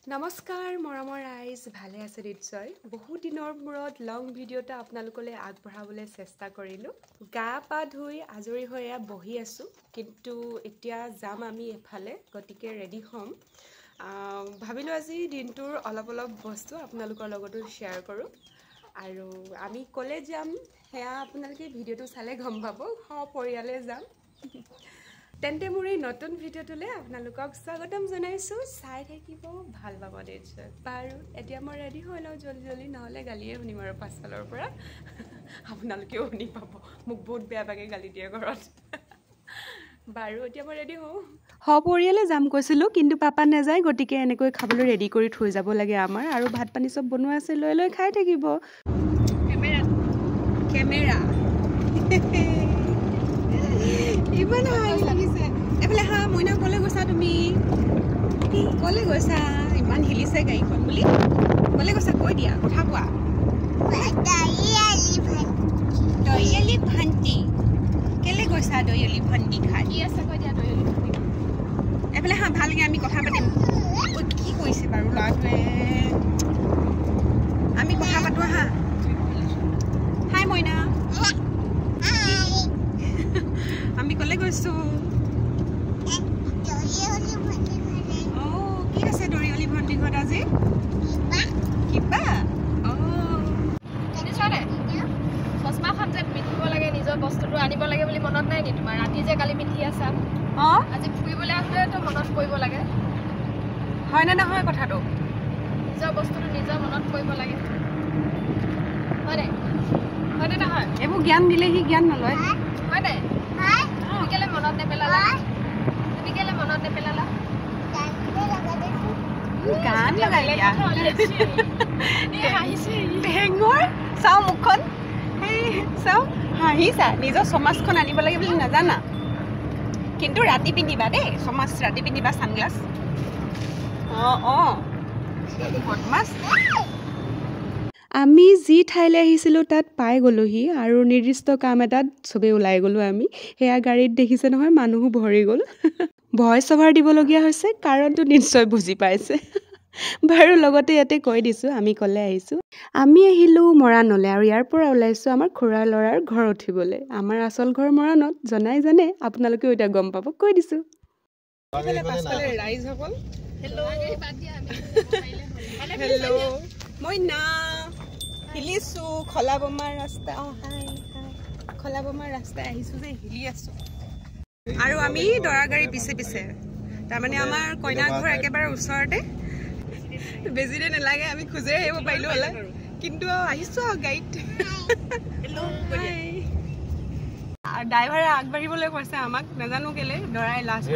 নমস্কাৰ মৰমৰ ৰাইজ ভালে আছে নিশ্চয় বহুত দিনৰ মূৰত লং ভিডিঅ'টা আপোনালোকলৈ আগবঢ়াবলৈ চেষ্টা কৰিলোঁ গা পা ধুই আজৰি হৈ বহি আছোঁ কিন্তু এতিয়া যাম আমি এফালে গতিকে ৰেডি হ'ম ভাবিলোঁ আজি দিনটোৰ অলপ বস্তু আপোনালোকৰ লগতো শ্বেয়াৰ কৰোঁ আৰু আমি ক'লে যাম সেয়া আপোনালোকে ভিডিঅ'টো চালে গম পাব সপৰিয়ালে যাম তেন্তে মোৰ এই নতুন ভিডিঅ'টোলৈ আপোনালোকক স্বাগতম জনাইছোঁ চাই থাকিব ভাল পাব নিশ্চয় বাৰু এতিয়া মই ৰেডি হৈ লওঁ জলদি নহ'লে গালিয়ে শুনিম আৰু পাছফালৰ পৰা আপোনালোকেও শুনি পাব মোক বহুত বেয়া পাগে গালি দিয়ে ঘৰত বাৰু এতিয়া মই ৰেডি হওঁ সপৰিয়ালে যাম কৈছিলোঁ কিন্তু পাপা নাযায় গতিকে এনেকৈ খাবলৈ ৰেডি কৰি থৈ যাব লাগে আমাৰ আৰু ভাত পানী চব বনোৱা আছে লৈ খাই থাকিব কেমেৰা ইমান হাঁহি লাগিছে এফালে হা মইনা ক'লৈ গৈছা তুমি ক'লৈ গৈছা ইমান হিলিছে গাড়ীখন বুলি ক'লৈ গৈছা কৈ দিয়া কথা কোৱা দৈয়ালি ভান্তি কেলৈ গৈছা দৈয়ালি ভান্তি খাই আছে কৈ দিয়া দৈয়ালি ভান্তি এফালে হা ভালকৈ আমি কথা পাতিম কি কৰিছে বাৰু ল'ৰাটোৱে আমি কথা পাতো হা হাই মইনা আমি ক'লৈ গৈছোঁ কি আছে দৰিয়লি ভণ্টি ঘৰত আজি কিবা চশমাখন যে পিন্ধিব লাগে নিজৰ বস্তুটো আনিব লাগে বুলি মনত নাই নি তোমাৰ ৰাতি যে কালি পিন্ধি আছা আজি ফুৰিবলৈ আহোঁতেতো মনত পৰিব লাগে হয়নে নহয় কথাটো নিজৰ বস্তুটো নিজৰ মনত পৰিব লাগে হয়নে নহয় এইবোৰ জ্ঞান দিলে সি জ্ঞান নলয় হয়নে তুমি কেলে মনত নেপেলালা গান লগাই টেঙৰ চাওঁ মুখখন সেই চাওঁ হাঁহিছা নিজৰ সমাজখন আনিব লাগে বুলি নাজানা কিন্তু ৰাতি পিন্ধিবা দেই সমাজ ৰাতি পিন্ধিবা ছানগ্লাছ বদমাছ আমি যি ঠাইলৈ আহিছিলোঁ তাত পাই গ'লোহি আৰু নিৰ্দিষ্ট কাম এটাত চবেই ওলাই গ'লোঁ আমি সেয়া গাড়ীত দেখিছে নহয় মানুহো ভৰি গ'ল ভইচ অভাৰ দিবলগীয়া হৈছে কাৰণটো নিশ্চয় বুজি পাইছে বাৰু লগতে ইয়াতে কৈ দিছোঁ আমি ক'লে আহিছোঁ আমি আহিলোঁ মৰাণলৈ আৰু ইয়াৰ পৰা ওলাইছোঁ আমাৰ খুৰাৰ ল'ৰাৰ ঘৰ উঠিবলৈ আমাৰ আচল ঘৰ মৰাণত জানে আপোনালোকেও এতিয়া গম পাব কৈ দিছোঁ ৰাইজসকল হেল্ল' মই না হিলিছোঁ খলাবমাৰ ৰাস্তা খলাবমাৰ ৰাস্তাই আহিছোঁ যে হিলি আছোঁ আৰু আমি দৰা গাড়ী পিছে তাৰমানে আমাৰ কইনা ঘৰ একেবাৰে ওচৰতে বেছিতে নালাগে আমি খোজে আহিব পাৰিলোঁ হ'লে কিন্তু আহিছোঁ আৰু গাড়ীত ড্ৰাইভাৰে আগবাঢ়িবলৈ কৈছে আমাক নাজানো কেলে দৰাই লাষ্ট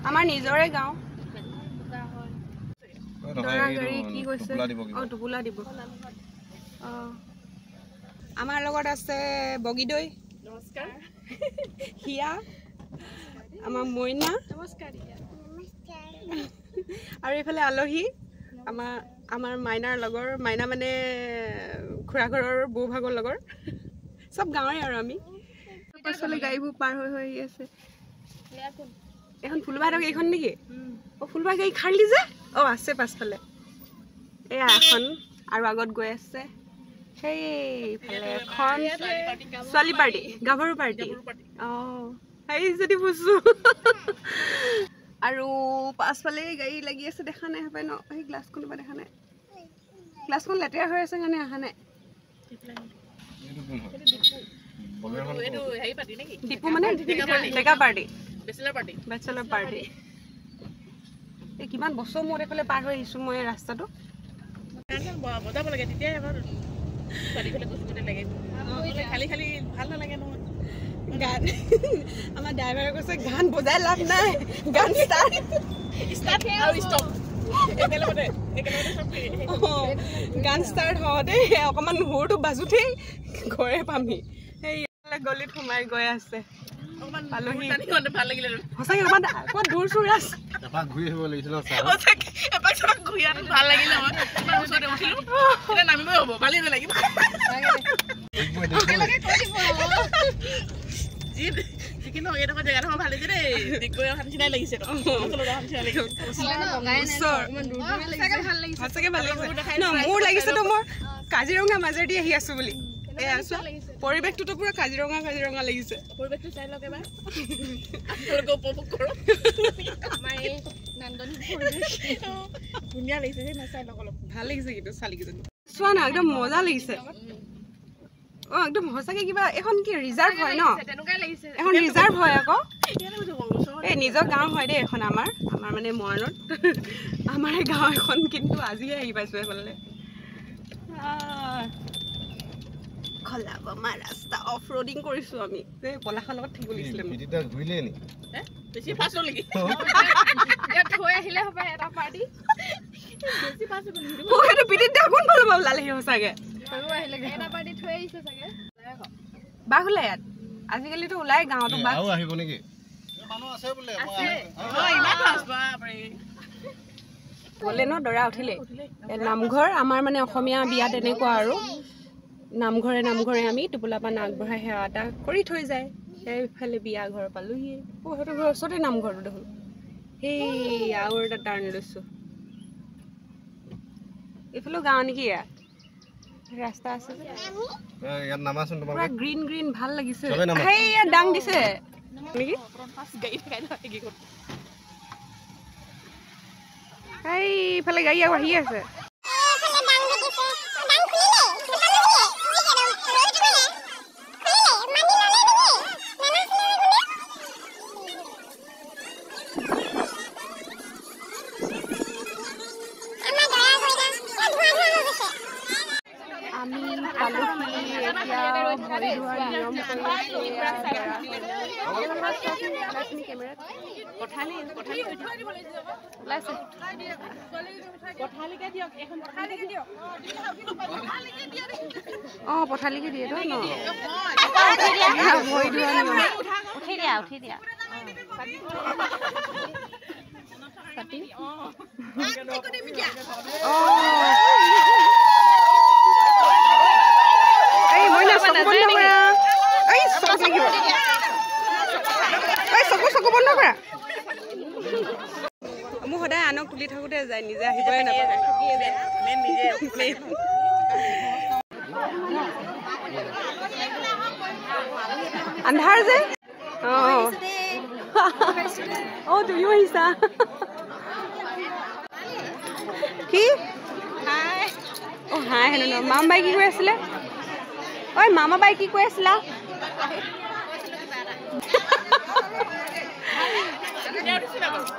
আমাৰ নিজৰে গাঁও দৰা গাড়ী কি কৈছে টোপোলা দিব আমাৰ লগত আছে বগীদৈ নমস্কাৰ হিয়া আমাৰ মইনা নমস্কাৰ আৰু এইফালে আলহী আমাৰ মাইনাৰ লগৰ মাইনা মানে খুৰা ঘৰৰ বৌ ভাগৰ লগৰ চব গাঁৱৰে আৰু আমি পাছফালে গাড়ীবোৰ পাৰ হৈ আহি আছে এখন ফুলবাহঁতক এইখন নেকি ফুলবাহ গাড়ী খাৰলি যে আছে পাছফালে এয়া এখন আৰু আগত গৈ আছে সেইফালে এখন ছোৱালী পাৰ্টি গাভৰু পাৰ্টি সেই যদি বুজো আৰু পাছফালে গাড়ী লাগি আছে দেখা নাই পাই ন সেই গ্লাছখন বা দেখা নাই গ্লাছখন লেতেৰা হৈ আছে কাৰণে অহা নাই ডিপু মানে ডেকা পাৰ্টি বেচেলৰ পাৰ্টি এই কিমান বছৰ মূৰত এইফালে পাৰ হৈ আহিছোঁ মই ৰাস্তাটো বজাব লাগে তেতিয়াই গান আমাৰ ড্ৰাইভাৰে কৈছে গান বজাই লাভ নাই গান গান ষ্টাৰ্ট হওঁতে অকণমান সুৰটো বাজোতেই ঘৰে পামি সেই গলিত সোমাই গৈ আছে পালোহি ভাল লাগিলে সঁচাকে ক'ত দূৰ চুৰ আছে এপাক ঘূৰি আহিব লাগিছিল এপাক ঘূৰি আহি ভাল লাগিলে মই ইমান ওচৰতে উঠিলো এতিয়া নামিবই হ'ব ভালেই নালাগিব যিকিনো এইডোখৰ জেগাডোখৰ ভাল লাগিছে দেই ডিগবৈ অহা নিচিনাই লাগিছে সঁচাকে ভাল লাগিছে ন মোৰ লাগিছেতো মই কাজিৰঙা মাজেদি আহি আছো বুলি এয়া চোৱা পৰিৱেশটোতো পুৰা কাজিৰঙা লাগিছে পৰিৱেশটো চাই লওক এবাৰ উপভোগ কৰোঁ আমাৰ এই নান্দনিক পৰিৱেশ ধুনীয়া লাগিছে দেই চাই লওক অলপ ভাল লাগিছে কিন্তু চালিকেইজনী চোৱা না একদম মজা লাগিছে অ একদম সঁচাকে কিবা এখন কি ৰিজাৰ্ভ হয় ন তেনেকুৱাই লাগিছে এখন ৰিজাৰ্ভ হয় আকৌ এই নিজৰ গাঁও হয় দেই এখন আমাৰ মানে মৰাণত আমাৰ গাঁও এখন কিন্তু আজিহে আহি পাইছো এইফালে খলাবমা ৰাস্তা অফ ৰোডিং কৰিছো আমি এই পলাশৰ লগত থাকিব লাগিছিলে পিটিটা ঘূৰিলে নি বেছি ফাষ্ট হ'ল নেকি ইয়াত থৈ আহিলে হ'ব এটা পাৰ্টি বেছি ফাষ্ট হ'ল নেকি ও সেইটো পিটিটা কোন ভাল পাব লালে সঁচাকে থৈ আহিলে এটা পাৰ্টি থৈ আহিছে চাগে বাঘ ওলাই ইয়াত আজিকালিতো ওলাই গাঁৱতো বাঘ আৰু আহিব নেকি মানুহ আছে বোলে ইমান ফাষ্ট বাপৰে গ'লে ন দৰা উঠিলে নামঘৰ আমাৰ মানে অসমীয়া বিয়া তেনেকুৱা আৰু নামঘৰে আমি টোপোলা পাণ আগবঢ়াই সেৱা এটা কৰি থৈ যায় সেইফালে বিয়া ঘৰ পালোহি সেইটো ঘৰৰ ওচৰতে নামঘৰটো দেখোন সেই আৰু এটা টাৰ্ণ লৈছো এইফালেও গাঁও নেকি ইয়াত ৰাস্তা আছে যে ইয়াত নামাচোন পুৰা তোমালোকে গ্ৰীণ ভাল লাগিছে চবে নামা। সেই ইয়াত ডাং দিছে নেকি এইফালে গাড়ী আৰু আহি আছে আমি পালোহি এতিয়া ভৰি ধোৱাৰ নিয়ম অঁ পথালিকে দিয়ে তো ন ভৰি ধোৱাৰ উঠি দিয়া এই মই না চকু বন্ধ কৰা এই চকু লাগিব এই চকু বন্ধ কৰা মোৰ সদায় আনক তুলি থাকোঁতে যায় নিজে আহিবই নাপায় আন্ধাৰ যে অঁ তুমিও আহিছা কি অঁ হাই হেনো ন মামা বাই কি কৈ আছিলে ঐ মামা বাই কি কৈ আছিলা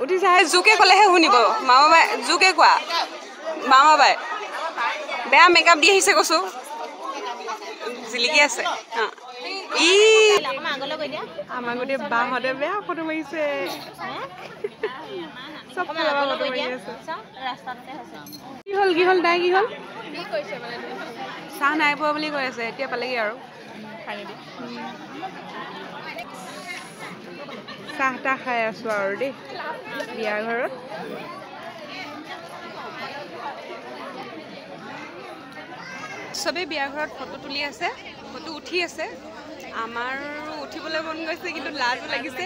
উঠিছা জোকে ক'লেহে শুনিব মামা বাই জোকে কোৱা মামা বাই বেয়া মেকআপ দি আহিছে কৈছো জিলিকি আছে অঁ ই আমাৰ গোটেই বাহঁতে বেয়া ফটো মাৰিছে চব ফটো মাৰি আছে কি হ'ল তাই কি হ'ল চাহ নাই পোৱা বুলি কৈ আছে এতিয়া পালেগৈ আৰু চাহ তাহ খাই আছো আৰু দেই বিয়া ঘৰত চবেই বিয়া ঘৰত ফটো তুলি আছে ফটো উঠি আছে আমাৰ উঠিবলৈ মন গৈছে কিন্তু লাজো লাগিছে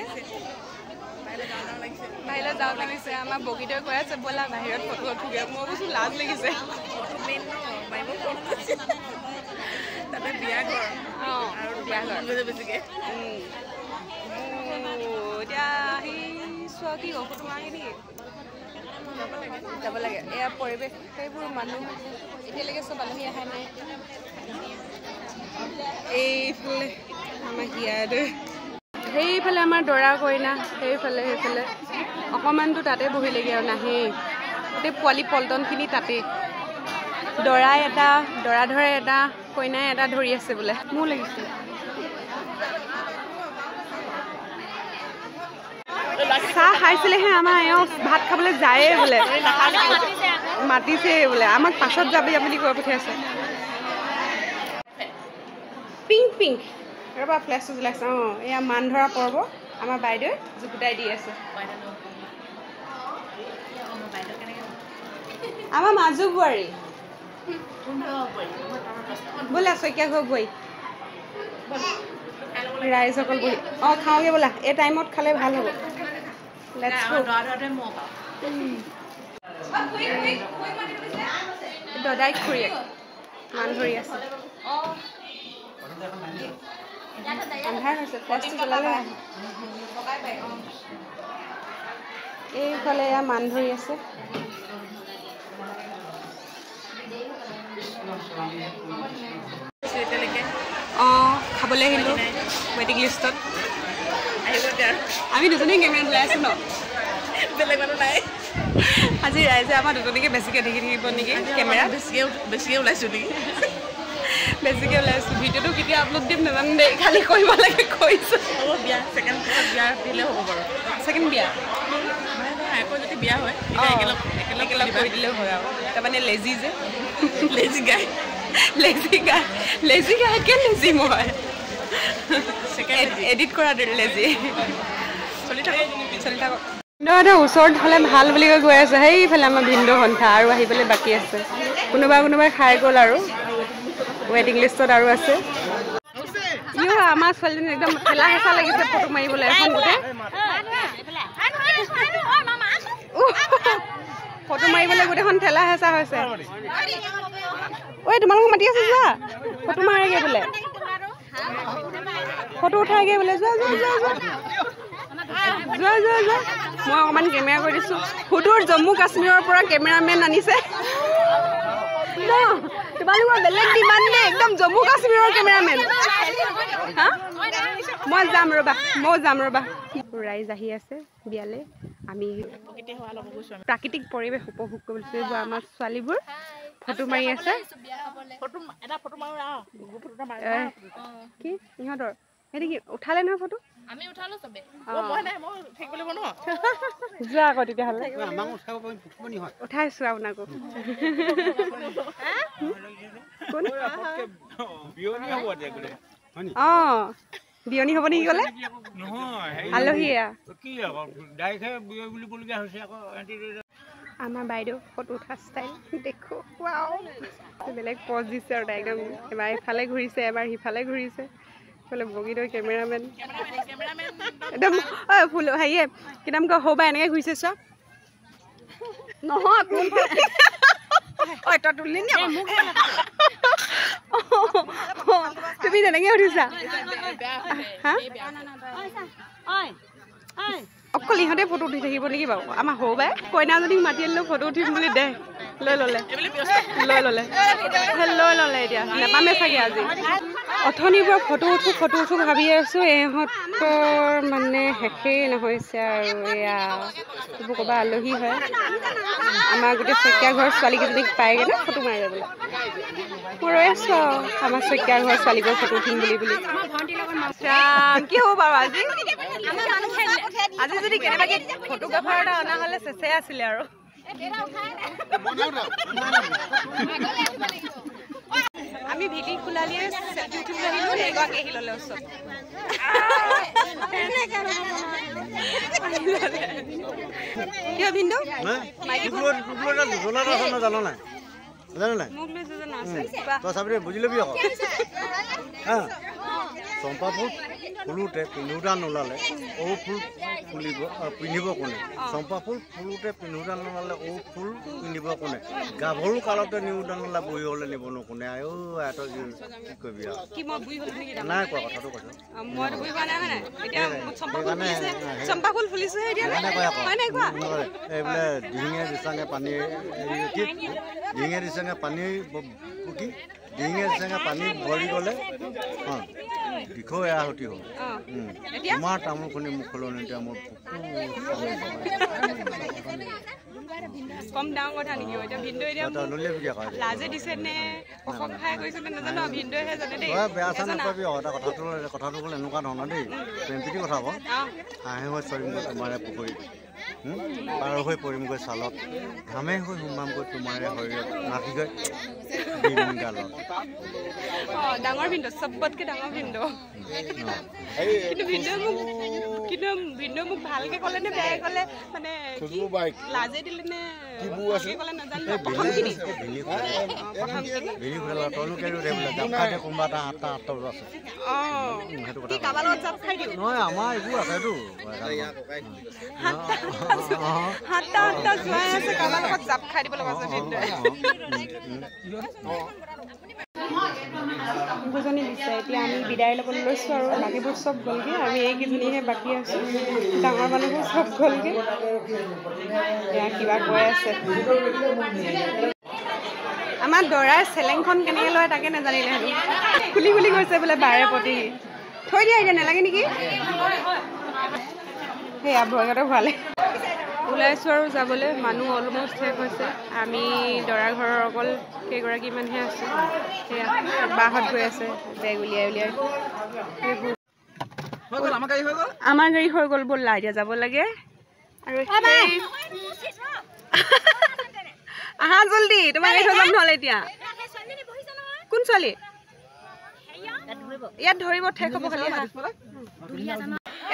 বাহিৰত যাওঁ লাগিছে আমাৰ বগীটোৱে কৈ আছে ব'লা বাহিৰত ফটো উঠোগে মই কৈছো লাজ লাগিছে তাতে বিয়া ঘৰ অঁ বিয়া ঘৰ বেছিকে এতিয়া আহি চোৱা কি হ'ব ফটো মাৰি নেকি যাব লাগে এয়া পৰিৱেশ সেইবোৰ মানুহ এতিয়ালৈকে চব আলহী অহা নাই এইফালে আমাৰ হিয়াদৈ সেইফালে আমাৰ দৰা কইনা সেইফালে অকণমানটো তাতে বহিলেগৈ আৰু নাহেই গোটেই পোৱালি পল্টনখিনি তাতেই দৰাই এটা দৰা ধৰে এটা কইনাই এটা ধৰি আছে বোলে মোৰ লাগিছে চাহ খাইছিলেহে আমাৰ এওঁ ভাত খাবলৈ যায়েই বোলে মাতিছে বোলে আমাক পাছত যাবি বুলি কৈ পঠিয়াইছে পিংক ৰ'বা ফ্লেছটো জ্বলাইছে অঁ এয়া মান ধৰা পৰ্ব আমাৰ বাইদেৱে জুকুটাই দি আছে আমাৰ মাজু বোৱাৰী বোলা শইকীয়া ঘৰ বোৱাৰী ৰাইজসকল বহি অঁ খাওঁগৈ বোলা এই টাইমত খালে ভাল হ'ব দদাই খুৰীয়েক মান ধৰি আছে আন্ধাৰ হৈছে ফ্লেছটো জ্বলালে এইফালে এয়া মান ধৰি আছে অঁ খাবলৈ আহিলোঁ ৱেটিং লিষ্টত আমি দুজনী কেমেৰাত ওলাই আছোঁ ন বেলেগ মানুহ নাই আজি ৰাইজে আমাৰ দুজনীকে বেছিকৈ দেখি থাকিব নেকি কেমেৰা বেছিকৈ ওলাইছোঁ নেকি বেছিকৈ ওলাই আছোঁ ভিডিঅ'টো কেতিয়া আপলোড দিম নাজানো দেই খালি কৰিব লাগে কৈছোঁ হ'ব বিয়া ছেকেণ্ড বিয়া দিলে হ'ব বাৰু ছেকেণ্ড বিয়া আকৌ যদি বিয়া হয় একেলগ কৰি দিলেও হয় আৰু তাৰমানে লেজি যে লেজি গাই লেজি মই এডিট কৰা লেজি চলি থাকক ভিনদেউহঁতৰ ওচৰত হ'লে ভাল বুলি গৈ আছে সেইফালে আমাৰ ভিনদেউ সন্থা আৰু আহিবলৈ বাকী আছে কোনোবাই খাই গ'ল আৰু ৱেটিং লিষ্টত আৰু আছে আমাৰ ছোৱালীজনী একদম ঠেলা হেঁচা লাগিছে ফটো মাৰিবলৈ এখন গোটেই ফটো মাৰিবলৈ গোটেইখন ঠেলা হেঁচা হৈছে ঐ তোমালোকক মাতি আছে যোৱা ফটো মাৰেগৈ বোলে ফটো উঠাইগৈ বোলে যোৱা মই অকণমান কেমেৰা কৰি দিছোঁ সুদূৰ জম্মু কাশ্মীৰৰ পৰা কেমেৰামেন আনিছে তোমালোকৰ বেলেগ ডিমাণ্ড নে একদম জম্মু কাশ্মীৰৰ কেমেৰামেন হা মই যাম ৰ'বা ৰাইজ আহি আছে বিয়ালৈ আমি প্ৰাকৃতিক পৰিৱেশ উপভোগ কৰিছোঁ এইবোৰ আমাৰ ছোৱালীবোৰ ফটো মাৰি আছে কি ইহঁতৰ সেইটো কি উঠালে নহয় ফটো আমি উঠালো চবে যোৱা আকৌ তেতিয়াহ'লে উঠাইছোঁ আপোনাকো অঁ বিয়নী হ'ব নেকি ক'লে আলহী আমাৰ বাইদেউ ফটো উঠা ষ্টাইল দেখো বেলেগ পজ দিছে আৰু তাই একদম এবাৰ ইফালে ঘূৰিছে এবাৰ সিফালে ঘূৰিছে বোলে বগীদৈ কেমেৰামেন একদম ফুল হেৰিয়ে কি নাম কয় সৌবা এনেকৈ ঘূৰিছে চব নহয় তুমি তেনেকৈ উঠিছা অকল ইহঁতে ফটো উঠি থাকিব নেকি বাৰু আমাৰ সৌবাই কইনাজনীক মাতি আনিলেও ফটো উঠিম বুলি দে লৈ ল'লে এতিয়া নাপামে চাগে আজি অথনিৰ পৰা ফটো উঠো ভাবি আছোঁ ইহঁতৰ মানে শেষেই নহৈছে আৰু এয়া এইবোৰ ক'বা আলহী হয় আমাৰ গোটেই শইকীয়া ঘৰৰ ছোৱালীকেইজনীক পায়গৈ ন ফটো মাৰি যাবলৈ মই ৰৈ আছোঁ আৰু আমাৰ শইকীয়া ঘৰৰ ছোৱালীবোৰ ফটো উঠিম বুলি কি হ'ব বাৰু আজি যদি কেনেবাকৈ ফটোগ্ৰাফাৰ এটা অনা হ'লে চেচে আছিলে আৰু আমি ভিডি খোলালিয়ে চেলফি উঠিবলৈ আহিলোঁ এগৰাকী আহি ল'লে ওচৰত কিয় ভিনদেউ বুজি লবি আকৌ চম্পা ফুল ফুলোতে পিন্ধোতা নোলালে ঔ ফুল পিন্ধিব কোনে চম্পা ফুল ফুলোতে পিন্ধোতা নোলালে ঔ ফুল পিন্ধিব কোনে গাভৰু কালতে নিউতা নোলা বহি হ'লে নিব নো কোনে আয়ো এত কি কৰিবি আৰু নাই কোৱা কথাটো কৈছোঁ এইবোলে ডিঙে দিচাঙে পানী ডিঙে দিচাঙে পানী পুতি ডিঙে দিচাঙে পানী ভৰি গ'লে বিষয় আহতি হ'ল তোমাৰ তামোল খুনি মোক সলনি এতিয়া মোৰ কম ডাঙৰ কথা নেকি এতিয়া ভিনদেউ এতিয়া লাজে দিছে নে অসম খাই গৈছে নে নাজানো ভিনদেউহে জানে দেই বেয়া চা নাপাবি কথাটো ক'লে এনেকুৱা ধৰণৰ দেই প্ৰেমপ্ৰীতি কথা কওঁ হাঁহে হৈ চৰিমগৈ তোমাৰে পুখুৰীত পাৰ হৈ পৰিমগৈ ছালত ঘামে হৈ সোমামগৈ তোমাৰে শৰীৰত নাচিগৈ দিনকালত ডাঙৰ ভিনদেউ চবতকৈ ডাঙৰ ভিনদেউ কিন্তু ভিনদেউ মোক ভালকে ক'লে নে বেয়াকে ক'লে মানে লাজে দিলে নে ক'লে নাজানো প্ৰথমখিনি কোনোবা এটা 7-8 আছে কি কাৰোবাৰ লগত জাপ খাই দিওঁ নহয় আমাৰ এইবোৰ আছেতো 7টা যোৱাই আছে কাৰোবাৰ লগত জাপ খাই দিব লগা আছে ভিনদেউ দুজনী দিছে এতিয়া আমি বিদায় ল'বলৈ লৈছোঁ আৰু বাকীবোৰ চব গ'লগৈ আমি এইকেইজনীহে বাকী আছোঁ ডাঙৰ মানুহবোৰ চব গ'লগৈ এয়া কিবা কৈ আছে আমাৰ দৰাই চেলেংখন কেনেকৈ লয় তাকে নাজানিলে হেনো খুলি খুলি গৈছে বোলে বাৰে প্ৰতি থৈ দিয়া এতিয়া নালাগে নেকি সেয়া ভয়তে ভৰালে ওলাইছোঁ আৰু যাবলৈ মানুহ অলমষ্ট শেষ হৈছে আমি দৰা ঘৰৰ অকল কেইগৰাকীমানহে আছোঁ সেয়া বাহঁত গৈ আছে বেগ উলিয়াই আমাৰ গাড়ী হৈ গ'ল ব'লা এতিয়া যাব লাগে আৰু আহা জল্দি তোমাৰ গাড়ী হৈ যাম নহ'লে এতিয়া কোন ছোৱালী ইয়াত ধৰিব ঠেক হ'ব খালি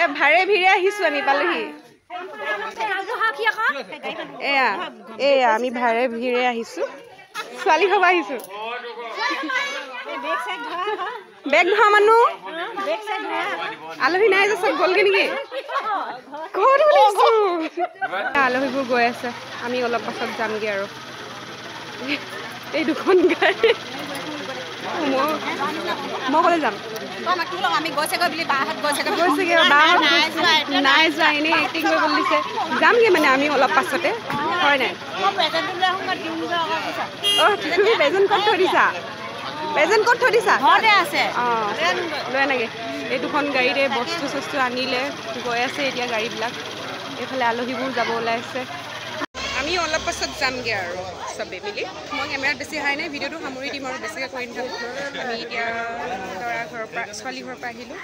এ ভাৰে ভিৰে আহিছোঁ আমি পালোহি এয়া আমি ভাৰে ভিৰে আহিছোঁ ছোৱালী খাব আহিছোঁ বেগ ধৰা মানুহ আলহী নাই যে চব গ'লগৈ নেকি আলহীবোৰ গৈ আছে আমি অলপ পাছত যামগৈ আৰু এই দুখন গাড়ী মই ক'লে যাম আমি গৈছেগৈ বুলি বাহঁত গৈছেগৈ বাহঁত নাই যোৱা এনেই এক্টিং কৰিবলৈ দিছে যামগৈ মানে আমি অলপ পাছতে হয় নাই অঁ তুমি প্ৰেজেণ্ট ক'ত থৈ দিছা ঘৰতে আছে অঁ লৈ আনাগৈ এই দুখন গাড়ীতে বস্তু চস্তু আনিলে গৈ আছে এতিয়া গাড়ীবিলাক এইফালে আলহীবোৰ যাব ওলাইছে আমি অলপ পাছত যামগৈ আৰু চবেই মিলি মই কেমেৰাত বেছি হাই নাই ভিডিঅ'টো সামৰি দিম আৰু বেছিকৈ কৰি নাথাকোঁ আমি এতিয়া দৰা ঘৰৰ পৰা ছোৱালী ঘৰৰ পৰা আহিলোঁ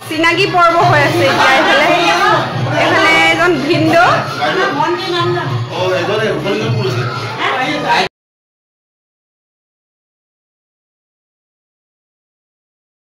চিনাকি পৰ্ব হৈ আছে এতিয়া এইফালে এজন ভিনদেউ